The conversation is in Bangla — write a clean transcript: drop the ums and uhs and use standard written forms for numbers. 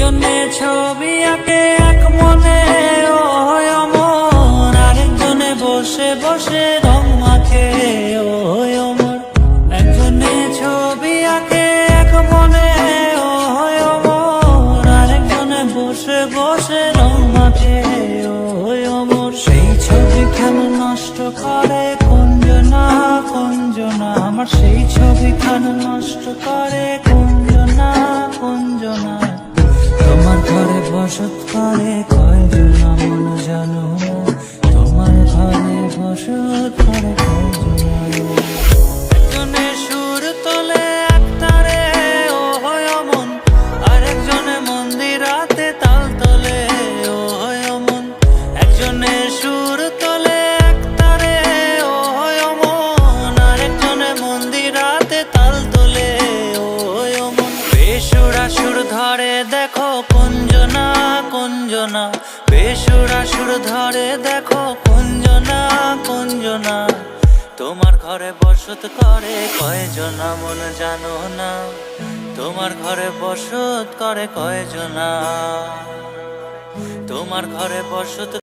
একজনে ছবি আঁকে এক মনে ও হয় অমর, আরেকজনে বসে বসে রং মাখে ও হয় অমর। একজনে ছবি আঁকে এক মনে ও হয় অমর, আরেকজনে বসে বসে রং মাখে ও হয় অমর। সেই ছবি কেন নষ্ট করে কুঞ্জনা কুঞ্জনা, আমার সেই ছবি কেন নষ্ট করে কুঞ্জনা কুঞ্জনা। তোমার ঘরে বসত করে কয়জনা মন জানো না, তোমার ঘরে বসত করে কয়জনা। একজনে সুর তোলে এক তারে ও হয় অমন, আরেকজনে মন্দিরাতে তাল তোলে ও হয় অমন। একজনে সুর তোলে এক তারে ও হয় অমন, আরেকজনে মন্দিরাতে তাল তোলে ও হয় অমন। বেসুরা সুর ধরে দেখো কুঞ্জনা কুঞ্জনা, বেসুরা সুর ধরে দেখো কুঞ্জনা কুঞ্জনা। তোমার ঘরে বসত করে কয়জনা মন জানো না, তোমার ঘরে বসত করে কয়জনা, তোমার ঘরে বসত